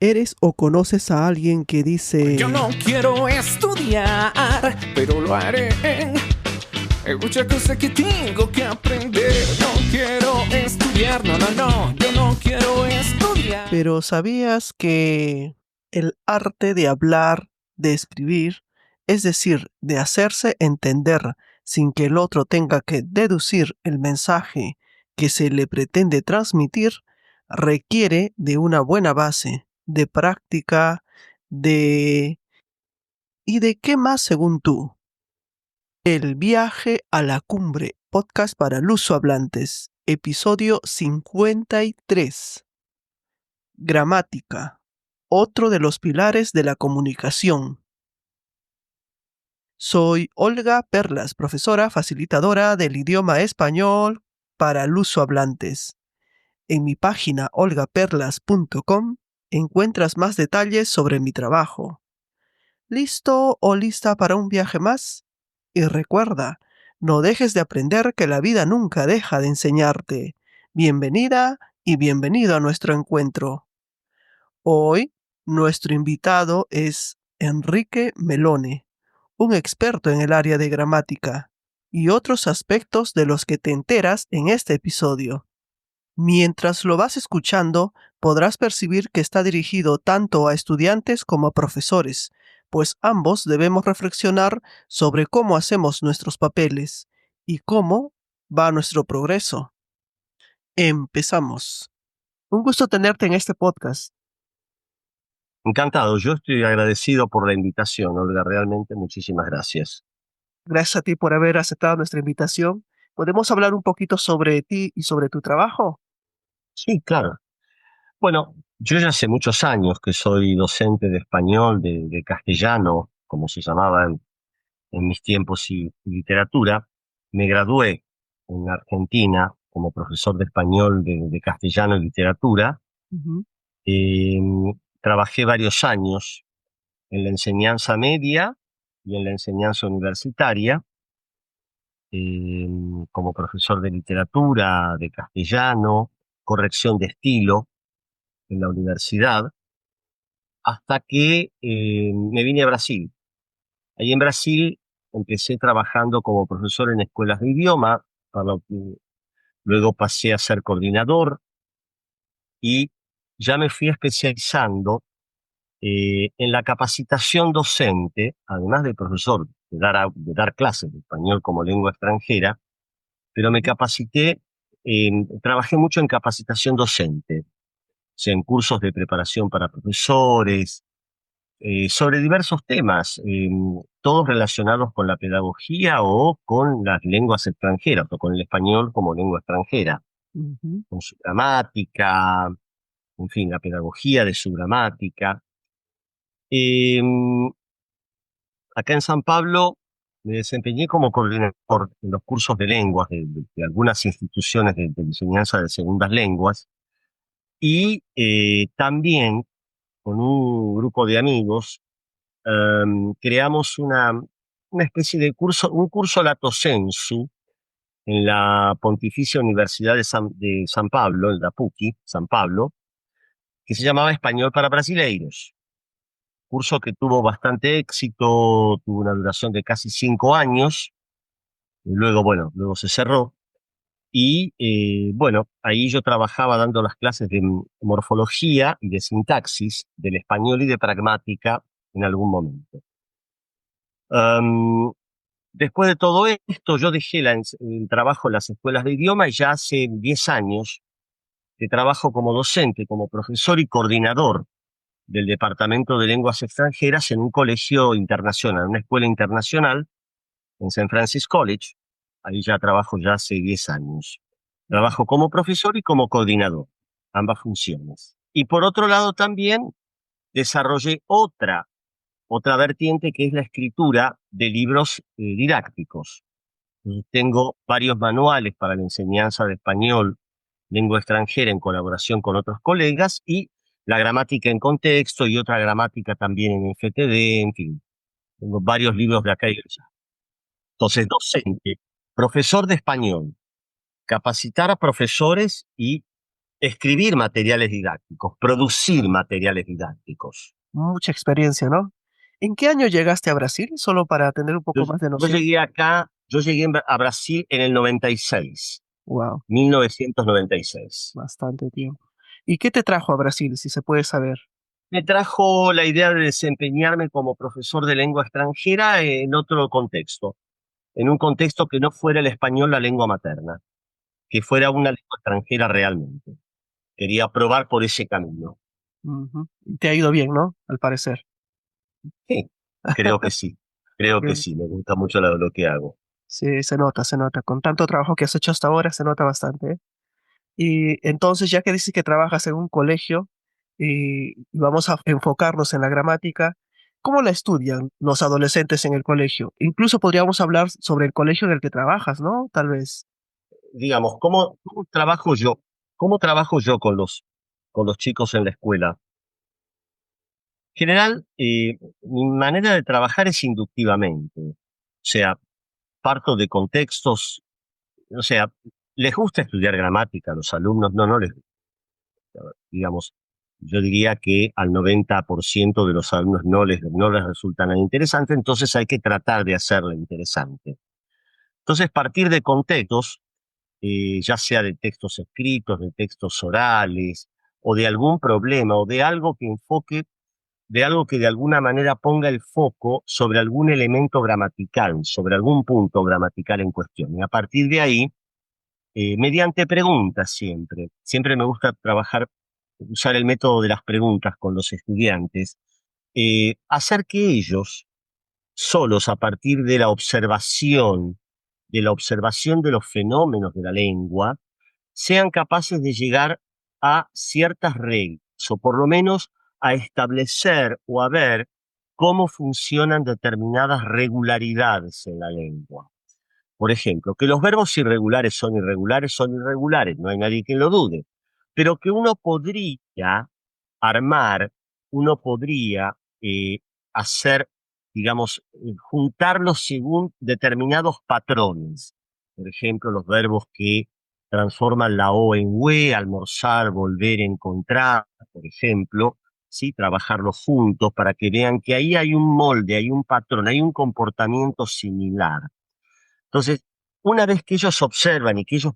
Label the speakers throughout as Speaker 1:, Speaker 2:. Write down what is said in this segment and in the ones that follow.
Speaker 1: ¿Eres o conoces a alguien que dice:
Speaker 2: yo no quiero estudiar, pero lo haré? Hay muchas cosas que tengo que aprender. No quiero estudiar, no, yo no quiero estudiar.
Speaker 1: Pero ¿sabías que el arte de hablar, de escribir, es decir, de hacerse entender sin que el otro tenga que deducir el mensaje que se le pretende transmitir, requiere de una buena base, de práctica, ¿Y de qué más según tú? El viaje a la cumbre, podcast para lusohablantes, episodio 53. Gramática, otro de los pilares de la comunicación. Soy Olga Perlas, profesora facilitadora del idioma español para lusohablantes. En mi página olgaperlas.com encuentras más detalles sobre mi trabajo. ¿Listo o lista para un viaje más? Y recuerda, no dejes de aprender, que la vida nunca deja de enseñarte. Bienvenida y bienvenido a nuestro encuentro. Hoy, nuestro invitado es Enrique Melone, un experto en el área de gramática y otros aspectos de los que te enteras en este episodio. Mientras lo vas escuchando, podrás percibir que está dirigido tanto a estudiantes como a profesores, pues ambos debemos reflexionar sobre cómo hacemos nuestros papeles y cómo va nuestro progreso. Empezamos. Un gusto tenerte en este podcast.
Speaker 3: Encantado, yo estoy agradecido por la invitación, Olga, realmente muchísimas gracias.
Speaker 1: Gracias a ti por haber aceptado nuestra invitación. ¿Podemos hablar un poquito sobre ti y sobre tu trabajo?
Speaker 3: Sí, claro. Bueno, yo ya hace muchos años que soy docente de español, de castellano, como se llamaba en mis tiempos, y literatura. Me gradué en Argentina como profesor de español, de castellano y literatura.
Speaker 1: Uh-huh.
Speaker 3: Eh, Trabajé varios años en la enseñanza media y en la enseñanza universitaria, eh, como profesor de literatura, de castellano, corrección de estilo en la universidad, hasta que me vine a Brasil. Ahí en Brasil empecé trabajando como profesor en escuelas de idioma, para lo que luego pasé a ser coordinador y ya me fui especializando en la capacitación docente, además de profesor, de dar clases de español como lengua extranjera, pero me capacité, trabajé mucho en capacitación docente, o sea, en cursos de preparación para profesores, sobre diversos temas, todos relacionados con la pedagogía o con las lenguas extranjeras, o con el español como lengua extranjera,
Speaker 1: Uh-huh.
Speaker 3: con su gramática, en fin, la pedagogía de su gramática. Eh, Acá en San Pablo me desempeñé como coordinador en los cursos de lenguas de algunas instituciones de enseñanza de segundas lenguas, y también con un grupo de amigos creamos una especie de curso, un curso lato sensu en la Pontificia Universidad de San Pablo, en la PUCI, San Pablo, que se llamaba Español para Brasileiros. Curso que tuvo bastante éxito, tuvo una duración de casi 5 años, y luego, bueno, luego se cerró. Y bueno, ahí yo trabajaba dando las clases de morfología y de sintaxis del español y de pragmática en algún momento. Am, Después de todo esto, yo dejé el trabajo en las escuelas de idioma, y ya hace 10 años que trabajo como docente, como profesor y coordinador del Departamento de Lenguas Extranjeras en un colegio internacional, una escuela internacional en St. Francis College. Ahí ya trabajo ya hace 10 años. Trabajo como profesor y como coordinador, ambas funciones. Y por otro lado también desarrollé otra vertiente, que es la escritura de libros didácticos. Tengo varios manuales para la enseñanza de español, lengua extranjera, en colaboración con otros colegas, y la gramática en contexto y otra gramática también en FTD, en fin. Tengo varios libros de acá y de allá. Entonces, docente, profesor de español, capacitar a profesores y escribir materiales didácticos, producir materiales didácticos.
Speaker 1: Mucha experiencia, ¿no? ¿En qué año llegaste a Brasil? Solo para tener un
Speaker 3: Yo,
Speaker 1: poco más de
Speaker 3: yo
Speaker 1: noción.
Speaker 3: llegué acá, yo llegué a Brasil en el 96,
Speaker 1: Wow,
Speaker 3: 1996.
Speaker 1: bastante tiempo. ¿Y qué te trajo a Brasil, si se puede saber?
Speaker 3: Me trajo la idea de desempeñarme como profesor de lengua extranjera en otro contexto, en un contexto que no fuera el español la lengua materna, que fuera una lengua extranjera realmente. Quería probar por ese camino.
Speaker 1: Ujú. Y te ha ido bien, ¿no? Al parecer.
Speaker 3: Sí, creo que sí, creo que
Speaker 1: Bien.
Speaker 3: sí, me gusta mucho lo que hago.
Speaker 1: Sí, se nota, se nota. Con tanto trabajo que has hecho hasta ahora, se nota bastante, ¿eh? Y entonces, ya que dices que trabajas en un colegio y vamos a enfocarnos en la gramática, ¿cómo la estudian los adolescentes en el colegio? Incluso podríamos hablar sobre el colegio en el que trabajas, ¿no? Tal vez.
Speaker 3: Digamos, ¿cómo trabajo yo? ¿Cómo trabajo yo con los chicos en la escuela? En general, mi manera de trabajar es inductivamente. O sea, parto de contextos, o sea, les gusta estudiar gramática a los alumnos, no les gusta, digamos, yo diría que al 90% de los alumnos no les resulta nada interesante, entonces hay que tratar de hacerlo interesante. Entonces, partir de contextos, ya sea de textos escritos, de textos orales, o de algún problema, o de algo que de alguna manera ponga el foco sobre algún elemento gramatical, sobre algún punto gramatical en cuestión. Y a partir de ahí, mediante preguntas siempre me gusta usar el método de las preguntas con los estudiantes, hacer que ellos, solos a partir de la observación de los fenómenos de la lengua, sean capaces de llegar a ciertas reglas, o por lo menos a establecer o a ver cómo funcionan determinadas regularidades en la lengua. Por ejemplo, que los verbos irregulares son irregulares, no hay nadie que lo dude, pero que armar, uno podría hacer, digamos, juntarlos según determinados patrones. Por ejemplo, los verbos que transforman la O en we, almorzar, volver, encontrar, por ejemplo, ¿sí? Trabajarlos juntos para que vean que ahí hay un molde, hay un patrón, hay un comportamiento similar. Entonces, una vez que ellos observan y que ellos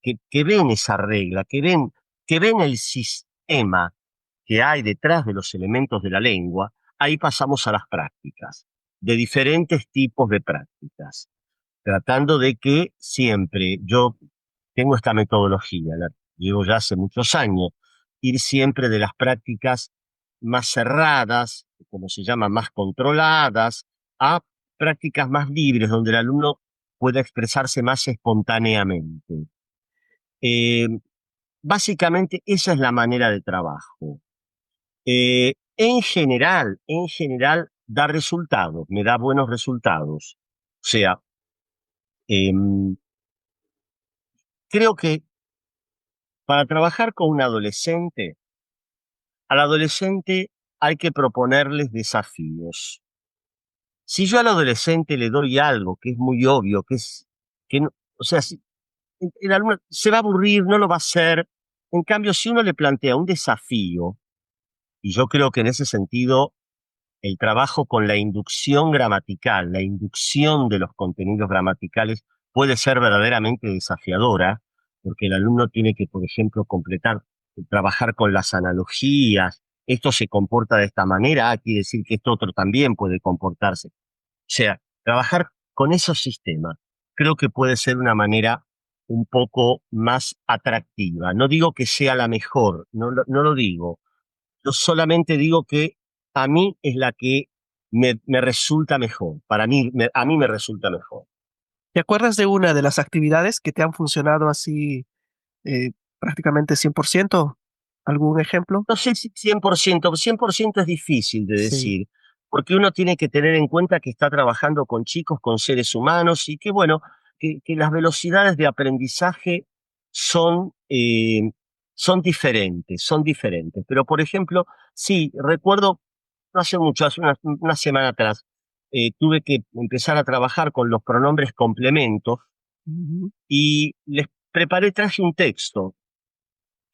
Speaker 3: que ven esa regla, que ven el sistema que hay detrás de los elementos de la lengua, ahí pasamos a las prácticas, de diferentes tipos de prácticas, tratando de que siempre, yo tengo esta metodología, la llevo ya hace muchos años, ir siempre de las prácticas más cerradas, como se llama, más controladas, a prácticas más libres, donde el alumno pueda expresarse más espontáneamente. Eh, Básicamente esa es la manera de trabajo. En general, da resultados, me da buenos resultados. O sea, em, creo que para trabajar con un adolescente, al adolescente hay que proponerles desafíos. Si yo al adolescente le doy algo que es muy obvio, o sea, si el alumno se va a aburrir, no lo va a hacer. En cambio, si uno le plantea un desafío, y yo creo que en ese sentido el trabajo con la inducción gramatical, la inducción de los contenidos gramaticales puede ser verdaderamente desafiadora, porque el alumno tiene que, por ejemplo, trabajar con las analogías. Esto se comporta de esta manera, quiere decir que esto otro también puede comportarse. O sea, trabajar con esos sistemas creo que puede ser una manera un poco más atractiva. No digo que sea la mejor, no lo digo. Yo solamente digo que a mí es la que me resulta mejor. A mí me resulta mejor.
Speaker 1: ¿Te acuerdas de una de las actividades que te han funcionado así prácticamente 100%? ¿Algún ejemplo?
Speaker 3: No sé si 100% es difícil de
Speaker 1: Sí.
Speaker 3: decir, porque uno tiene que tener en cuenta que está trabajando con chicos, con seres humanos, y que bueno, que las velocidades de aprendizaje son, eh, son diferentes. Pero, por ejemplo, sí, recuerdo, no hace mucho, hace una semana atrás, tuve que empezar a trabajar con los pronombres complementos
Speaker 1: Ujú.
Speaker 3: y traje un texto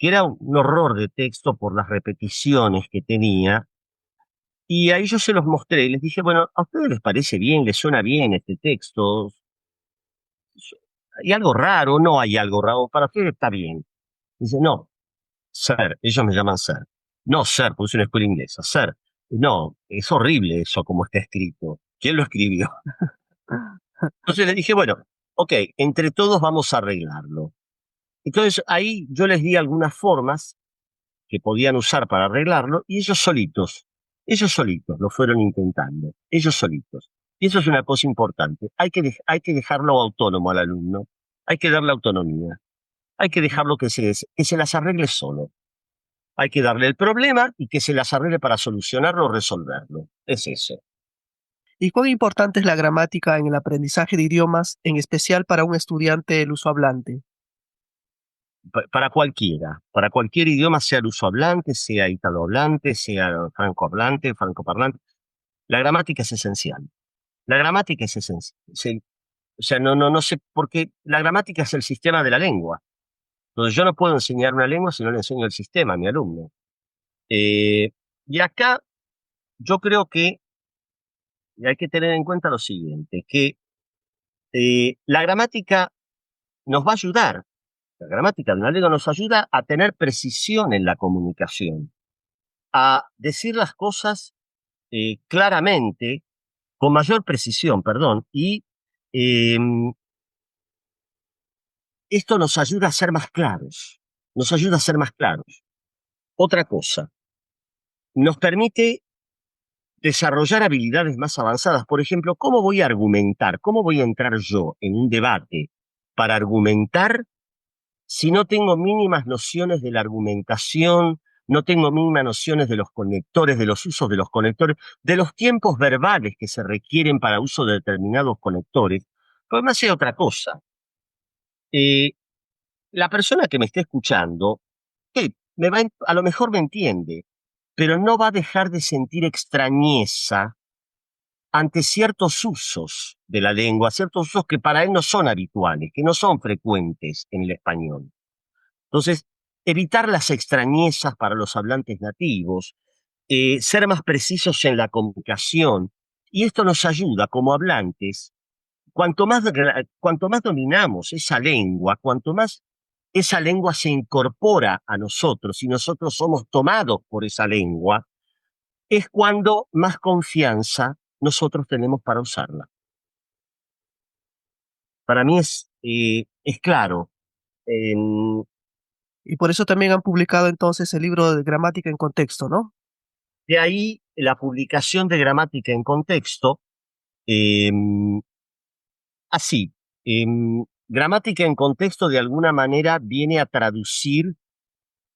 Speaker 3: que era un horror de texto por las repeticiones que tenía. Y ahí yo se los mostré y les dije, bueno, ¿a ustedes les parece bien, les suena bien este texto? ¿Hay algo raro? No hay algo raro. Para ustedes está bien. Dice, no, sir, ellos me llaman sir. No, sir, porque es una escuela inglesa. Sir, no, es horrible eso como está escrito. ¿Quién lo escribió? Entonces les dije, bueno, ok, entre todos vamos a arreglarlo. Entonces ahí yo les di algunas formas que podían usar para arreglarlo y ellos solitos lo fueron intentando, ellos solitos. Y eso es una cosa importante. Hay que dejarlo autónomo al alumno, hay que darle autonomía, hay que dejarlo que se las arregle solo. Hay que darle el problema y que se las arregle para solucionarlo o resolverlo. Es eso.
Speaker 1: ¿Y cuán importante es la gramática en el aprendizaje de idiomas, en especial para un estudiante lusohablante?
Speaker 3: Para cualquier idioma, sea lusohablante, sea italohablante, sea francohablante, francoparlante, la gramática es esencial. La gramática es esencial. O sea, no sé, porque la gramática es el sistema de la lengua. Entonces yo no puedo enseñar una lengua si no le enseño el sistema a mi alumno. Eh, y acá yo creo que hay que tener en cuenta lo siguiente, que la gramática nos va a ayudar, la gramática de una lengua nos ayuda a tener precisión en la comunicación, a decir las cosas claramente, con mayor precisión, perdón, y eh, esto nos ayuda a ser más claros, nos ayuda a ser más claros. Otra cosa, nos permite desarrollar habilidades más avanzadas. Por ejemplo, ¿cómo voy a argumentar? ¿Cómo voy a entrar yo en un debate para argumentar si no tengo mínimas nociones de la argumentación, no tengo mínimas nociones de los conectores, de los usos de los conectores, de los tiempos verbales que se requieren para uso de determinados conectores? Pero además hay otra cosa. Eh, la persona que me esté escuchando, a lo mejor me entiende, pero no va a dejar de sentir extrañeza ante ciertos usos de la lengua, ciertos usos que para él no son habituales, que no son frecuentes en el español. Entonces, evitar las extrañezas para los hablantes nativos, ser más precisos en la comunicación, y esto nos ayuda como hablantes, cuanto más dominamos esa lengua, cuanto más esa lengua se incorpora a nosotros y nosotros somos tomados por esa lengua, es cuando más confianza nosotros tenemos para usarla. Para mí es claro.
Speaker 1: Y por eso también han publicado entonces el libro de gramática en contexto, ¿no?
Speaker 3: De ahí la publicación de gramática en contexto, eh, así. Gramática en contexto de alguna manera viene a traducir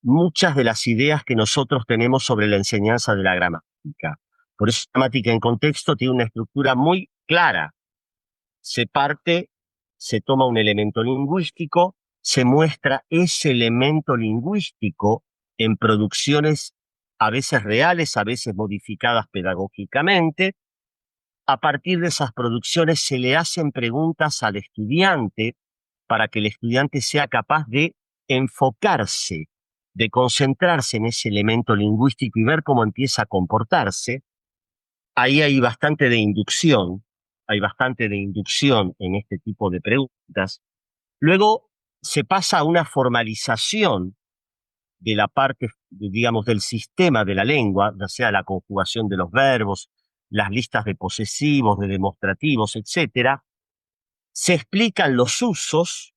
Speaker 3: muchas de las ideas que nosotros tenemos sobre la enseñanza de la gramática. Por eso gramática en contexto tiene una estructura muy clara. Se parte, se toma un elemento lingüístico, se muestra ese elemento lingüístico en producciones a veces reales, a veces modificadas pedagógicamente. A partir de esas producciones se le hacen preguntas al estudiante para que el estudiante sea capaz de enfocarse, de concentrarse en ese elemento lingüístico y ver cómo empieza a comportarse. Ahí hay bastante de inducción en este tipo de preguntas. Luego se pasa a una formalización de la parte, digamos, del sistema de la lengua, ya sea la conjugación de los verbos, las listas de posesivos, de demostrativos, etcétera. Se explican los usos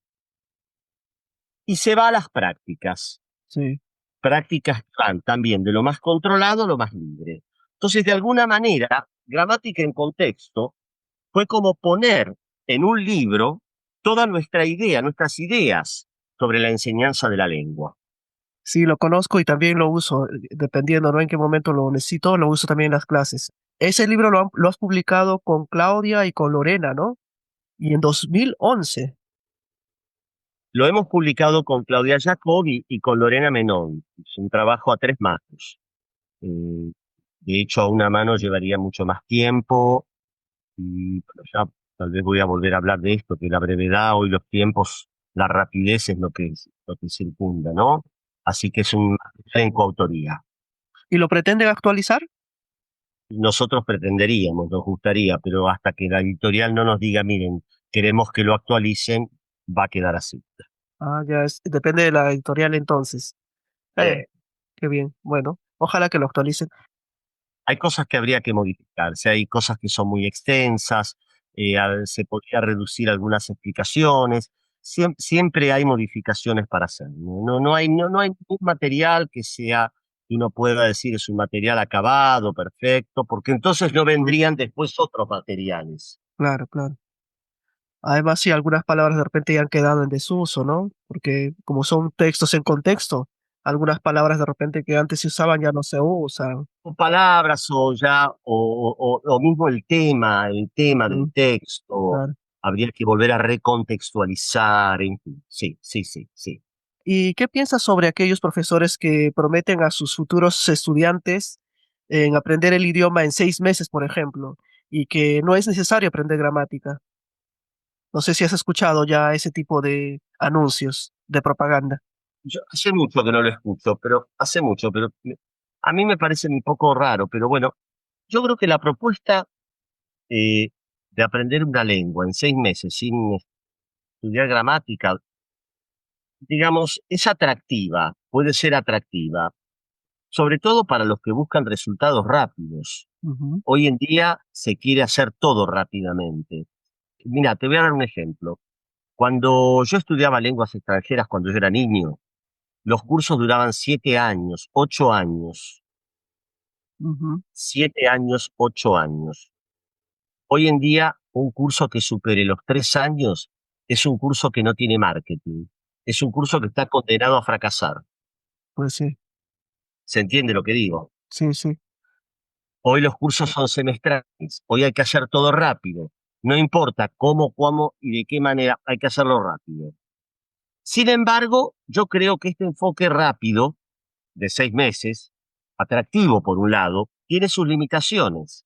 Speaker 3: y se va a las prácticas.
Speaker 1: Sí.
Speaker 3: Prácticas que van también de lo más controlado a lo más libre. Entonces, de alguna manera, gramática en contexto fue como poner en un libro toda nuestra idea, nuestras ideas sobre la enseñanza de la lengua.
Speaker 1: Sí, lo conozco y también lo uso, dependiendo, ¿no? En qué momento lo necesito, lo uso también en las clases. Ese libro lo has publicado con Claudia y con Lorena, ¿no? Y en 2011.
Speaker 3: Lo hemos publicado con Claudia Jacobi y con Lorena Menón. Es un trabajo a tres manos. Eh, de hecho, a una mano llevaría mucho más tiempo y pero ya tal vez voy a volver a hablar de esto, que la brevedad, hoy los tiempos, la rapidez es lo que circunda, ¿no? Así que es un material en coautoría.
Speaker 1: ¿Y lo pretenden actualizar?
Speaker 3: Nosotros pretenderíamos, nos gustaría, pero hasta que la editorial no nos diga, miren, queremos que lo actualicen, va a quedar así.
Speaker 1: Ah, ya depende de la editorial entonces. Eh,
Speaker 3: Eh,
Speaker 1: qué bien. Bueno, ojalá que lo actualicen.
Speaker 3: Hay cosas que habría que modificarse, hay cosas que son muy extensas, se podría reducir algunas explicaciones, siempre hay modificaciones para hacer. No hay ningún material que sea, que uno pueda decir es un material acabado, perfecto, porque entonces no
Speaker 1: Mm,
Speaker 3: vendrían después otros materiales.
Speaker 1: claro, claro. Además, sí, algunas palabras de repente ya han quedado en desuso, ¿no? Porque como son textos en contexto, algunas palabras de repente que antes se usaban ya no se usan.
Speaker 3: O palabras o ya, o mismo el tema del
Speaker 1: Ujú,
Speaker 3: texto,
Speaker 1: claro.
Speaker 3: habría que volver a recontextualizar, en fin. Sí, sí, sí, sí.
Speaker 1: ¿Y qué piensas sobre aquellos profesores que prometen a sus futuros estudiantes en aprender el idioma en 6 meses, por ejemplo, y que no es necesario aprender gramática? No sé si has escuchado ya ese tipo de anuncios de propaganda.
Speaker 3: Yo hace mucho que no lo escucho, pero hace mucho, pero a mí me parece un poco raro, pero bueno, yo creo que la propuesta eh, de aprender una lengua en 6 meses sin estudiar gramática, digamos, es atractiva, puede ser atractiva, sobre todo para los que buscan resultados rápidos.
Speaker 1: Ujú,
Speaker 3: Hoy en día se quiere hacer todo rápidamente. Mira, te voy a dar un ejemplo. Cuando yo estudiaba lenguas extranjeras, cuando yo era niño, los cursos duraban 7 años, 8 años.
Speaker 1: ujú,
Speaker 3: 7 años, 8 años. Hoy en día, un curso que supere los 3 años es un curso que no tiene marketing. Es un curso que está condenado a fracasar.
Speaker 1: pues sí,
Speaker 3: ¿Se entiende lo que digo?
Speaker 1: sí, sí.
Speaker 3: Hoy los cursos son semestrales. Hoy hay que hacer todo rápido. No importa cómo y de qué manera, hay que hacerlo rápido. Sin embargo, yo creo que este enfoque rápido, de 6 meses, atractivo por un lado, tiene sus limitaciones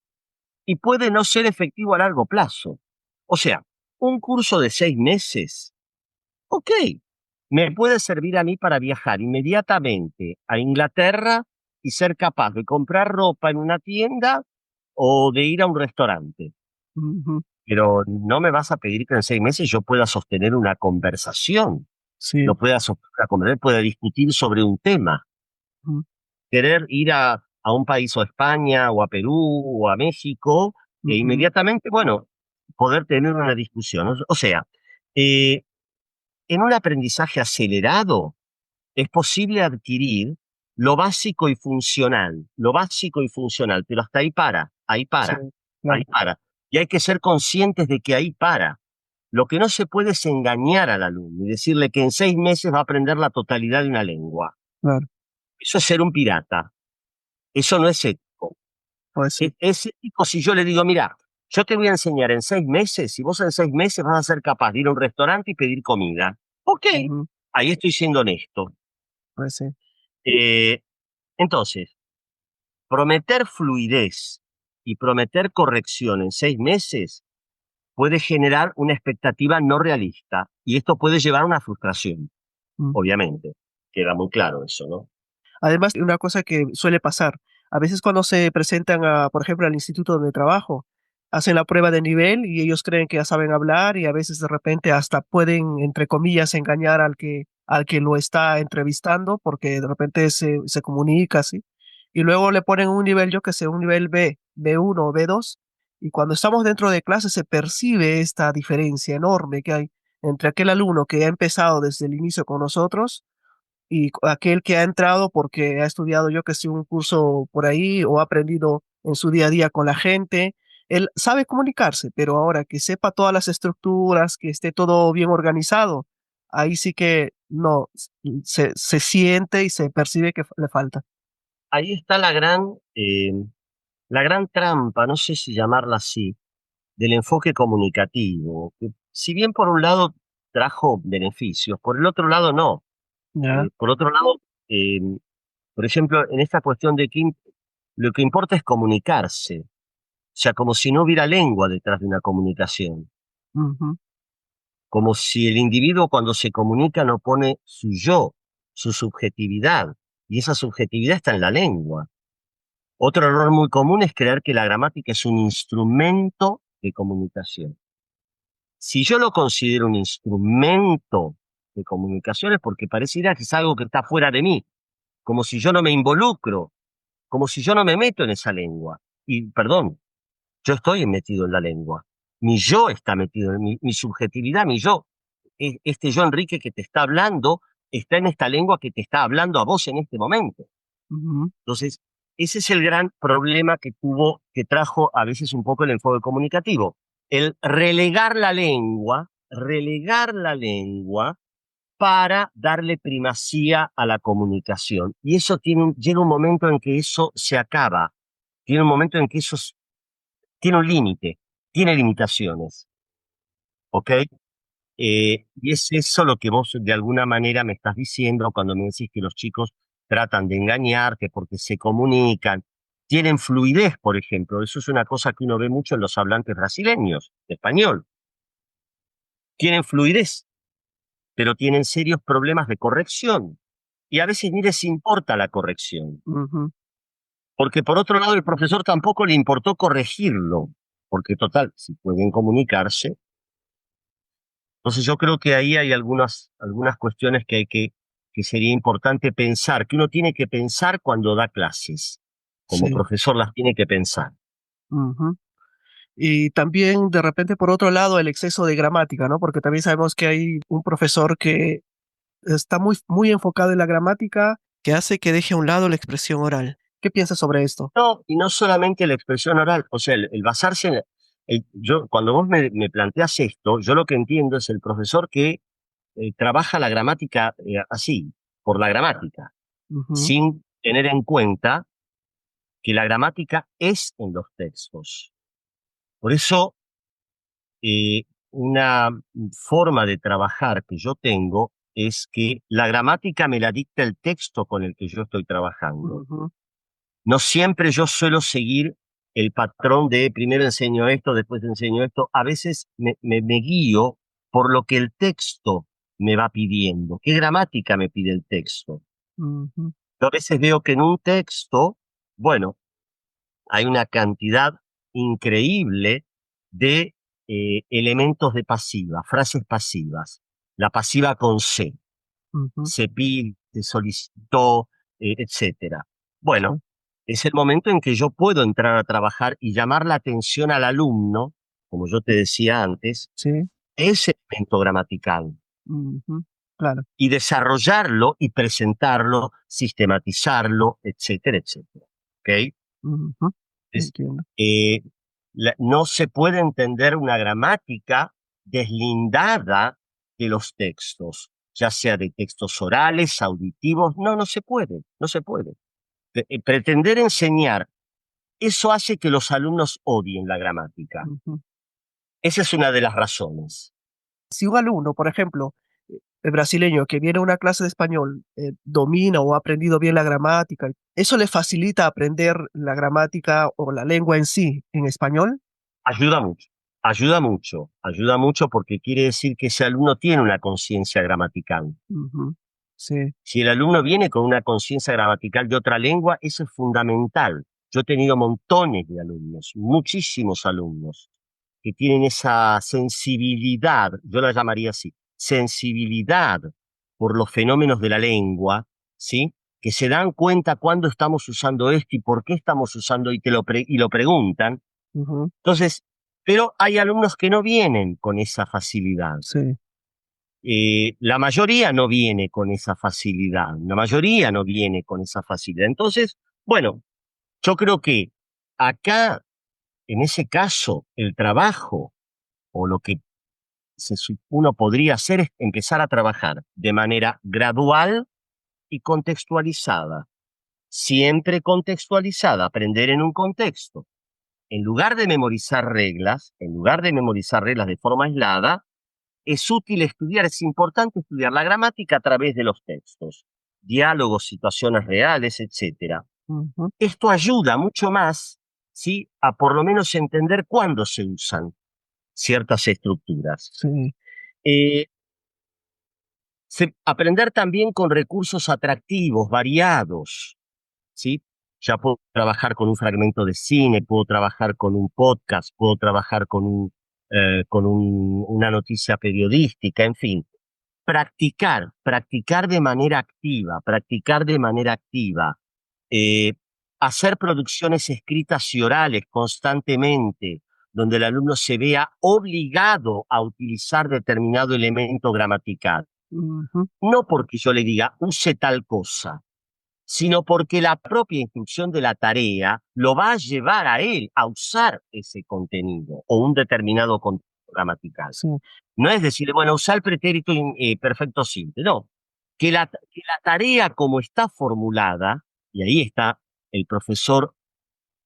Speaker 3: y puede no ser efectivo a largo plazo. O sea, un curso de 6 meses, ok, me puede servir a mí para viajar inmediatamente a Inglaterra y ser capaz de comprar ropa en una tienda o de ir a un restaurante.
Speaker 1: Ujú,
Speaker 3: Pero no me vas a pedir que en 6 meses yo pueda sostener una conversación,
Speaker 1: sí.
Speaker 3: no pueda sostener una conversación, pueda discutir sobre un tema.
Speaker 1: Ujú,
Speaker 3: Querer ir a un país o a España o a Perú o a México e
Speaker 1: ujú,
Speaker 3: inmediatamente, bueno, poder tener una discusión. O sea, eh, en un aprendizaje acelerado es posible adquirir lo básico y funcional, pero hasta
Speaker 1: sí,
Speaker 3: ahí
Speaker 1: claro,
Speaker 3: para. Y hay que ser conscientes de que ahí para. Lo que no se puede es engañar al alumno y decirle que en 6 meses va a aprender la totalidad de una lengua.
Speaker 1: claro,
Speaker 3: Eso es ser un pirata. Eso no es ético.
Speaker 1: pues sí.
Speaker 3: Es ético si yo le digo, mira, yo te voy a enseñar en 6 meses, y vos en 6 meses vas a ser capaz de ir a un restaurante y pedir comida. Ok,
Speaker 1: Ujú,
Speaker 3: ahí estoy siendo honesto.
Speaker 1: pues sí.
Speaker 3: Eh, entonces, prometer fluidez y prometer corrección en 6 meses puede generar una expectativa no realista y esto puede llevar a una frustración,
Speaker 1: Mm.
Speaker 3: obviamente. Queda muy claro eso, ¿no?
Speaker 1: Además, una cosa que suele pasar, a veces cuando se presentan a, por ejemplo, al instituto donde trabajo, hacen la prueba de nivel y ellos creen que ya saben hablar y a veces de repente hasta pueden, entre comillas, engañar al que lo está entrevistando porque de repente se comunica así. Y luego le ponen un nivel, yo que sé, un nivel B, B1 o B2. Y cuando estamos dentro de clase se percibe esta diferencia enorme que hay entre aquel alumno que ha empezado desde el inicio con nosotros y aquel que ha entrado porque ha estudiado, yo que sé, un curso por ahí o ha aprendido en su día a día con la gente, él sabe comunicarse, pero ahora que sepa todas las estructuras, que esté todo bien organizado, ahí sí que no, se siente y se percibe que le falta.
Speaker 3: Ahí está la gran trampa, no sé si llamarla así, del enfoque comunicativo, que si bien por un lado trajo beneficios, por el otro lado no.
Speaker 1: Ya.
Speaker 3: Por otro lado, eh, por ejemplo, en esta cuestión de que lo que importa es comunicarse, o sea, como si no hubiera lengua detrás de una comunicación,
Speaker 1: Ujú,
Speaker 3: como si el individuo cuando se comunica no pone su yo, su subjetividad, y esa subjetividad está en la lengua. Otro error muy común es creer que la gramática es un instrumento de comunicación. Si yo lo considero un instrumento de comunicación es porque pareciera que es algo que está fuera de mí, como si yo no me involucro, como si yo no me meto en esa lengua. Y perdón, yo estoy metido en la lengua. Mi yo está metido en mi subjetividad, mi yo. Este yo, Enrique, que te está hablando, está en esta lengua que te está hablando a vos en este momento.
Speaker 1: Ujú.
Speaker 3: Entonces, ese es el gran problema que trajo a veces un poco el enfoque comunicativo. El relegar la lengua para darle primacía a la comunicación. Y eso llega un momento en que eso se acaba. Tiene un momento en que tiene un límite, tiene limitaciones. ¿Ok? Y es eso lo que vos de alguna manera me estás diciendo cuando me decís que los chicos tratan de engañarte porque se comunican, tienen fluidez, por ejemplo. Eso es una cosa que uno ve mucho en los hablantes brasileños, de español. Tienen fluidez, pero tienen serios problemas de corrección. Y a veces ni les importa la corrección.
Speaker 1: Ujú.
Speaker 3: Porque por otro lado, el profesor tampoco le importó corregirlo. Porque total, si pueden comunicarse. Entonces yo creo que ahí hay algunas cuestiones que sería importante pensar, que uno tiene que pensar cuando da clases. Como
Speaker 1: Sí.
Speaker 3: profesor las tiene que pensar.
Speaker 1: Ujú. Y también, de repente, por otro lado, el exceso de gramática, ¿no? Porque también sabemos que hay un profesor que está muy, muy enfocado en la gramática, que hace que deje a un lado la expresión oral. ¿Qué piensas sobre esto?
Speaker 3: No, y no solamente la expresión oral, o sea, el basarse en... cuando vos me planteas esto, yo lo que entiendo es el profesor que trabaja la gramática así, por la gramática,
Speaker 1: Ujú.
Speaker 3: sin tener en cuenta que la gramática es en los textos. Por eso, una forma de trabajar que yo tengo es que la gramática me la dicta el texto con el que yo estoy trabajando.
Speaker 1: Ujú.
Speaker 3: No siempre yo suelo seguir el patrón de primero enseño esto, después enseño esto. A veces me guío por lo que el texto me va pidiendo. ¿Qué gramática me pide el texto?
Speaker 1: Ujú.
Speaker 3: Yo a veces veo que en un texto, bueno, hay una cantidad increíble de elementos de pasiva, frases pasivas. La pasiva con
Speaker 1: Ujú.
Speaker 3: se pide, se solicitó, etcétera.
Speaker 1: Sí.
Speaker 3: Bueno, es el momento en que yo puedo entrar a trabajar y llamar la atención al alumno, como yo te decía antes,
Speaker 1: Sí.
Speaker 3: ese elemento gramatical
Speaker 1: Ujú. Claro.
Speaker 3: y desarrollarlo y presentarlo, sistematizarlo, etcétera, etcétera. ¿Ok?
Speaker 1: Ujú.
Speaker 3: Es,
Speaker 1: Entiendo.
Speaker 3: eh, no se puede entender una gramática deslindada de los textos, ya sea de textos orales, auditivos, no se puede, no se puede. Pretender enseñar, eso hace que los alumnos odien la gramática.
Speaker 1: Ujú.
Speaker 3: Esa es una de las razones.
Speaker 1: Si un alumno, por ejemplo, el brasileño que viene a una clase de español, domina o ha aprendido bien la gramática, ¿eso le facilita aprender la gramática o la lengua en sí en español?
Speaker 3: Ayuda mucho, ayuda mucho, ayuda mucho porque quiere decir que ese alumno tiene una conciencia gramatical.
Speaker 1: Ujú. Sí.
Speaker 3: Si el alumno viene con una conciencia gramatical de otra lengua, eso es fundamental. Yo he tenido montones de alumnos, muchísimos alumnos, que tienen esa sensibilidad, yo la llamaría así, sensibilidad por los fenómenos de la lengua, ¿sí? Que se dan cuenta cuándo estamos usando esto y por qué estamos usando y lo preguntan.
Speaker 1: Ujú.
Speaker 3: Entonces, pero hay alumnos que no vienen con esa facilidad.
Speaker 1: Sí.
Speaker 3: La mayoría no viene con esa facilidad, la mayoría no viene con esa facilidad. Entonces, bueno, yo creo que acá, en ese caso, el trabajo o lo que uno podría hacer es empezar a trabajar de manera gradual y contextualizada, siempre contextualizada, aprender en un contexto. En lugar de memorizar reglas, en lugar de memorizar reglas de forma aislada, es útil estudiar, es importante estudiar la gramática a través de los textos, diálogos, situaciones reales, etcétera.
Speaker 1: Ujú.
Speaker 3: Esto ayuda mucho más, ¿sí? A por lo menos entender cuándo se usan ciertas estructuras.
Speaker 1: Sí.
Speaker 3: Eh, Aprender también con recursos atractivos, variados, ¿sí? Ya puedo trabajar con un fragmento de cine, puedo trabajar con un podcast, puedo trabajar una noticia periodística, en fin. Practicar de manera activa, practicar de manera activa. Eh, Hacer producciones escritas y orales constantemente, donde el alumno se vea obligado a utilizar determinado elemento gramatical.
Speaker 1: Ujú.
Speaker 3: No porque yo le diga, use tal cosa, sino porque la propia instrucción de la tarea lo va a llevar a él a usar ese contenido o un determinado contenido gramatical.
Speaker 1: Sí.
Speaker 3: No es decir, bueno, usar el pretérito perfecto simple, no. Que la tarea como está formulada, y ahí está el profesor,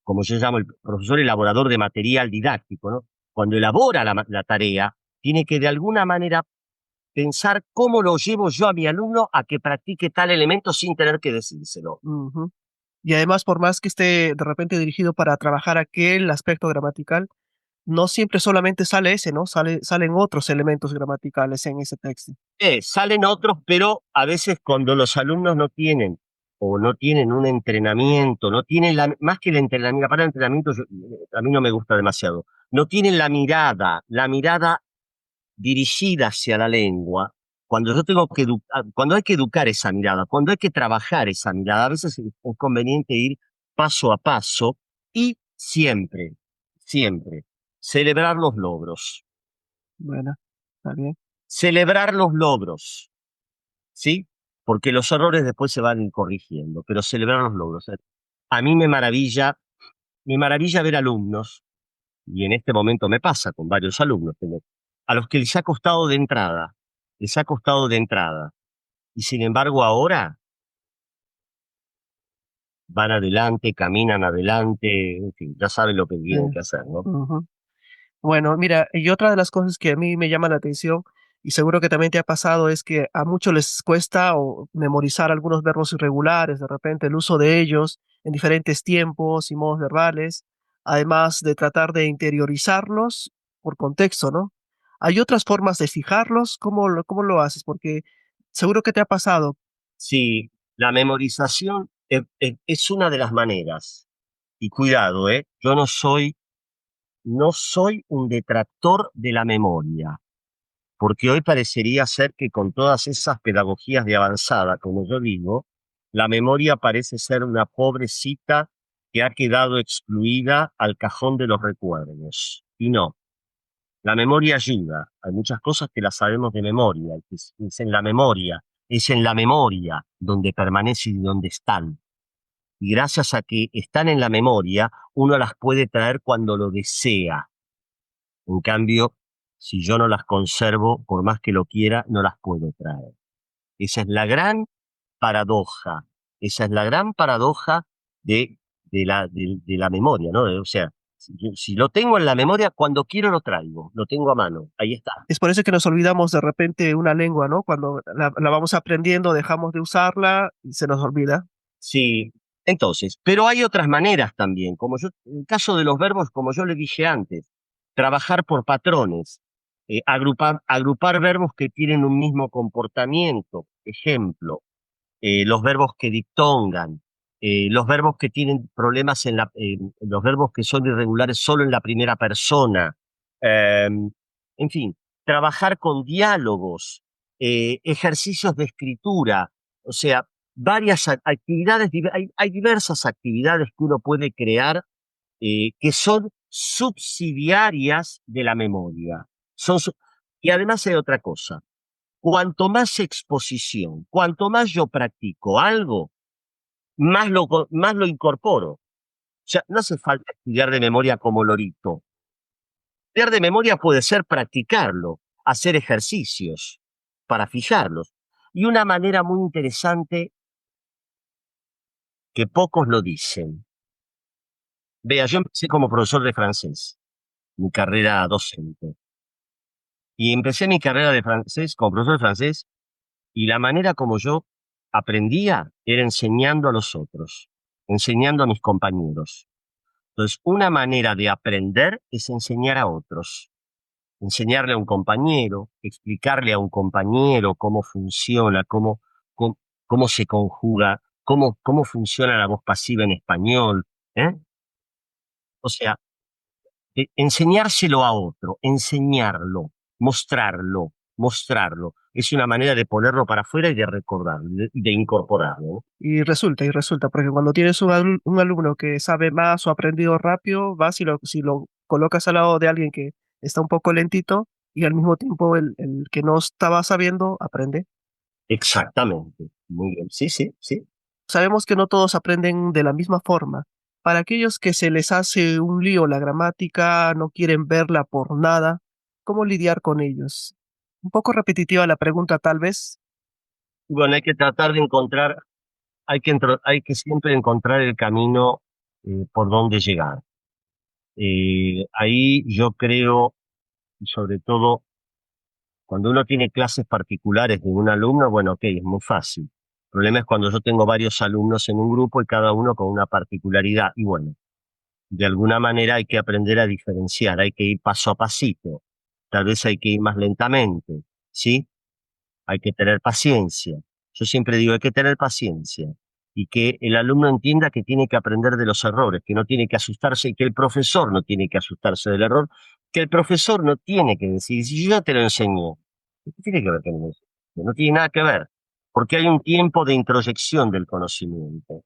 Speaker 3: como yo llamo el profesor elaborador de material didáctico, ¿no? Cuando elabora la tarea, tiene que de alguna manera pensar cómo lo llevo yo a mi alumno a que practique tal elemento sin tener que decírselo.
Speaker 1: Ujú. Y además, por más que esté de repente dirigido para trabajar aquel aspecto gramatical, no siempre solamente sale ese, ¿no? Salen otros elementos gramaticales en ese texto.
Speaker 3: Salen otros, pero a veces cuando los alumnos no tienen o no tienen un entrenamiento, no tienen más que el entrenamiento, la palabra entrenamiento a mí no me gusta demasiado, no tienen la mirada dirigida hacia la lengua, cuando yo tengo que cuando hay que educar esa mirada, cuando hay que trabajar esa mirada, a veces es conveniente ir paso a paso y siempre, celebrar los logros,
Speaker 1: Bueno, está bien.
Speaker 3: celebrar los logros. ¿Sí? Porque los errores después se van corrigiendo, pero celebrar los logros. A mí me maravilla ver alumnos, y en este momento me pasa con varios alumnos, a los que les ha costado de entrada, y sin embargo ahora van adelante, caminan adelante, en fin, ya saben lo que
Speaker 1: Sí.
Speaker 3: tienen que hacer, ¿no?
Speaker 1: Ujú. Bueno, mira, y otra de las cosas que a mí me llama la atención, y seguro que también te ha pasado, es que a muchos les cuesta o memorizar algunos verbos irregulares, de repente el uso de ellos en diferentes tiempos y modos verbales, además de tratar de interiorizarlos por contexto, ¿no? ¿Hay otras formas de fijarlos? ¿Cómo lo haces? Porque seguro que te ha pasado.
Speaker 3: Sí, la memorización es una de las maneras, y cuidado, yo no soy un detractor de la memoria, porque hoy parecería ser que con todas esas pedagogías de avanzada, como yo digo, la memoria parece ser una pobrecita que ha quedado excluida al cajón de los recuerdos. Y no, la memoria ayuda. Hay muchas cosas que las sabemos de memoria, es en la memoria, es en la memoria donde permanecen y donde están. Y gracias a que están en la memoria, uno las puede traer cuando lo desea. En cambio, si yo no las conservo, por más que lo quiera, no las puedo traer. Esa es la gran paradoja. Esa es la gran paradoja de la memoria, ¿no? O sea, si lo tengo en la memoria, cuando quiero lo traigo, lo tengo a mano, ahí está.
Speaker 1: Es por eso que nos olvidamos de repente una lengua, ¿no? Cuando la vamos aprendiendo, dejamos de usarla y se nos olvida.
Speaker 3: Sí, entonces, pero hay otras maneras también, en el caso de los verbos, como yo le dije antes, trabajar por patrones, agrupar verbos que tienen un mismo comportamiento, ejemplo, los verbos que diptongan, los verbos que tienen problemas los verbos que son irregulares solo en la primera persona, en fin, trabajar con diálogos, ejercicios de escritura, o sea, varias actividades, hay diversas actividades que uno puede crear que son subsidiarias de la memoria. Y además hay otra cosa. Cuanto más exposición, cuanto más yo practico algo, más lo incorporo. O sea, no hace falta estudiar de memoria como lorito. Estudiar de memoria puede ser practicarlo, hacer ejercicios para fijarlos. Y una manera muy interesante que pocos lo dicen. Vea, yo empecé como profesor de francés, mi carrera docente. Y empecé mi carrera de francés como profesor de francés. Y la manera como yo aprendía era enseñando a los otros, enseñando a mis compañeros. Entonces, una manera de aprender es enseñar a otros. enseñarle a un compañero, explicarle a un compañero cómo funciona, cómo se conjuga, cómo funciona la voz pasiva en español, ¿eh? O sea, enseñárselo a otro, enseñarlo, mostrarlo. Es una manera de ponerlo para afuera y de recordarlo, de incorporarlo, ¿no?
Speaker 1: Y resulta, porque cuando tienes un alumno que sabe más o ha aprendido rápido, vas y si lo colocas al lado de alguien que está un poco lentito y al mismo tiempo el que no estaba sabiendo aprende.
Speaker 3: Exactamente. Muy bien. Sí, sí, sí.
Speaker 1: Sabemos que no todos aprenden de la misma forma. Para aquellos que se les hace un lío la gramática, no quieren verla por nada, ¿cómo lidiar con ellos? Un poco repetitiva la pregunta, tal vez.
Speaker 3: Y bueno, hay que tratar de encontrar, hay que siempre encontrar el camino por donde llegar. Ahí yo creo, sobre todo, cuando uno tiene clases particulares de un alumno, bueno, ok, es muy fácil. El problema es cuando yo tengo varios alumnos en un grupo y cada uno con una particularidad. Y bueno, de alguna manera hay que aprender a diferenciar, hay que ir paso a pasito. Tal vez hay que ir más lentamente, ¿sí? Hay que tener paciencia. Yo siempre digo, hay que tener paciencia y que el alumno entienda que tiene que aprender de los errores, que no tiene que asustarse y que el profesor no tiene que asustarse del error, que el profesor no tiene que decir, si yo ya te lo enseñé, ¿qué tiene que ver con eso? No tiene nada que ver, porque hay un tiempo de introyección del conocimiento.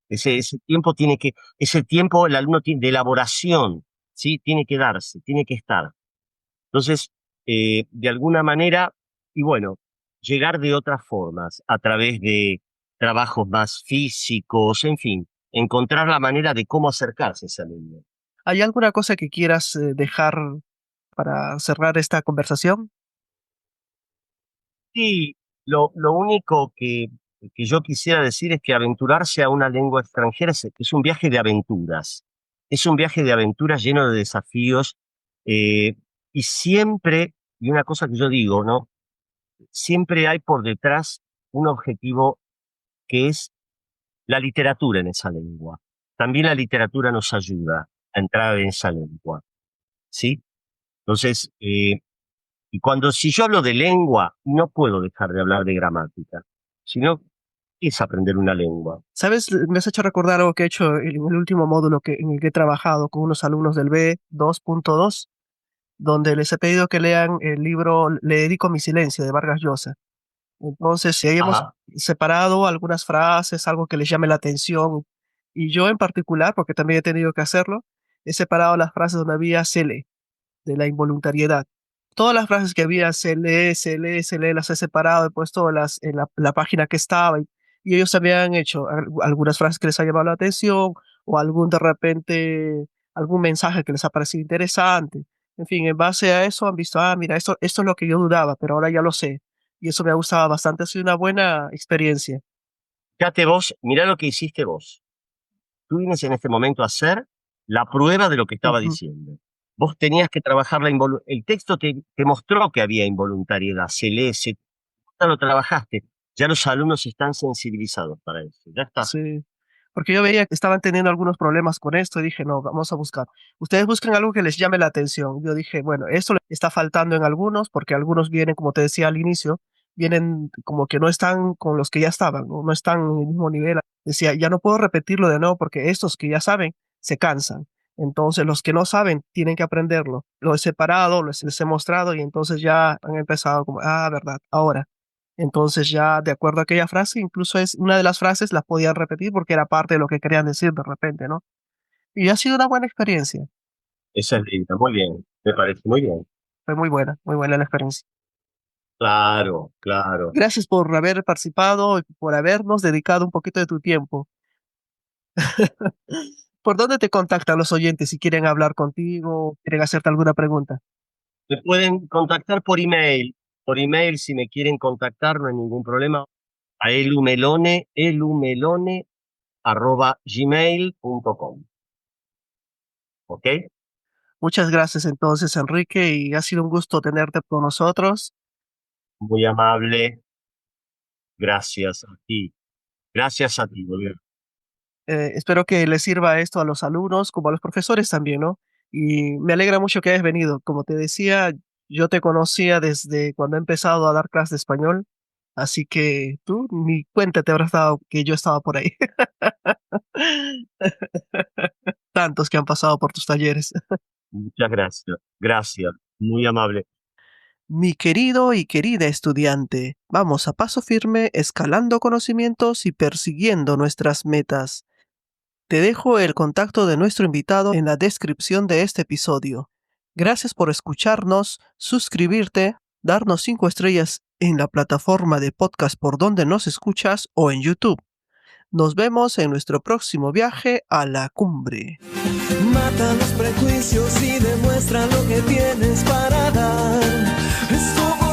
Speaker 3: Ese tiempo ese tiempo el alumno tiene de elaboración, ¿sí? Tiene que darse, tiene que estar. Entonces, de alguna manera, y bueno, llegar de otras formas, a través de trabajos más físicos, en fin, encontrar la manera de cómo acercarse a ese alumno.
Speaker 1: ¿Hay alguna cosa que quieras dejar para cerrar esta conversación?
Speaker 3: Sí, lo único que yo quisiera decir es que aventurarse a una lengua extranjera es un viaje de aventuras. Es un viaje de aventuras lleno de desafíos, eh, y siempre, y una cosa que yo digo, ¿no? Siempre hay por detrás un objetivo que es la literatura en esa lengua. También la literatura nos ayuda a entrar en esa lengua, ¿sí? Entonces, y si yo hablo de lengua, no puedo dejar de hablar de gramática, sino es aprender una lengua.
Speaker 1: ¿Sabes? Me has hecho recordar algo que he hecho en el último módulo en el que he trabajado con unos alumnos del B2.2, donde les he pedido que lean el libro Le dedico mi silencio de Vargas Llosa. Entonces, si ahí hemos
Speaker 3: Ajá,
Speaker 1: separado algunas frases, algo que les llame la atención, y yo en particular, porque también he tenido que hacerlo, he separado las frases donde había se lee, de la involuntariedad. Todas las frases que había se lee, las he separado, he puesto en la página que estaba y ellos también han hecho algunas frases que les ha llamado la atención o de repente, algún mensaje que les ha parecido interesante. En fin, en base a eso han visto, mira, esto es lo que yo dudaba, pero ahora ya lo sé. Y eso me ha gustado bastante, ha sido una buena experiencia.
Speaker 3: fíjate vos, mirá lo que hiciste vos. Tú vienes en este momento a hacer la prueba de lo que estaba
Speaker 1: Ujú.
Speaker 3: diciendo. Vos tenías que trabajar el texto te mostró que había involuntariedad, ya lo trabajaste, ya los alumnos están sensibilizados para eso, ya está.
Speaker 1: Sí, porque yo veía que estaban teniendo algunos problemas con esto y dije, no, vamos a buscar. Ustedes buscan algo que les llame la atención. Yo dije, bueno, esto le está faltando en algunos, porque algunos vienen, como te decía al inicio, vienen como que no están con los que ya estaban, no están en el mismo nivel. Decía, ya no puedo repetirlo de nuevo porque estos que ya saben se cansan. Entonces, los que no saben tienen que aprenderlo. Lo he separado, les he mostrado y entonces ya han empezado como, verdad, ahora. Entonces ya de acuerdo a aquella frase, incluso es una de las frases las podían repetir porque era parte de lo que querían decir de repente, ¿no? Y ha sido una buena experiencia.
Speaker 3: Esa es linda, muy bien, me parece muy bien.
Speaker 1: Fue muy buena la experiencia.
Speaker 3: Claro, claro.
Speaker 1: Gracias por haber participado y por habernos dedicado un poquito de tu tiempo. ¿Por dónde te contactan los oyentes si quieren hablar contigo, quieren hacerte alguna pregunta?
Speaker 3: Me pueden contactar por email si me quieren contactar, no hay ningún problema, a elumelone@gmail.com. ¿Ok?
Speaker 1: Muchas gracias entonces, Enrique, y ha sido un gusto tenerte con nosotros.
Speaker 3: Muy amable, gracias a ti. Gracias a ti, Bolívar.
Speaker 1: Espero que les sirva esto a los alumnos como a los profesores también, ¿no? Y me alegra mucho que hayas venido. Como te decía, Yo te conocía desde cuando he empezado a dar clases de español, así que tú ni cuenta te habrás dado que yo estaba por ahí. Tantos que han pasado por tus talleres.
Speaker 3: Muchas gracias. Gracias. Muy amable.
Speaker 1: Mi querido y querida estudiante, vamos a paso firme, escalando conocimientos y persiguiendo nuestras metas. Te dejo el contacto de nuestro invitado en la descripción de este episodio. Gracias por escucharnos, suscribirte, darnos 5 estrellas en la plataforma de podcast por donde nos escuchas o en YouTube. Nos vemos en nuestro próximo viaje a la cumbre.
Speaker 2: Mata los prejuicios y demuestra lo que tienes para dar. Es tu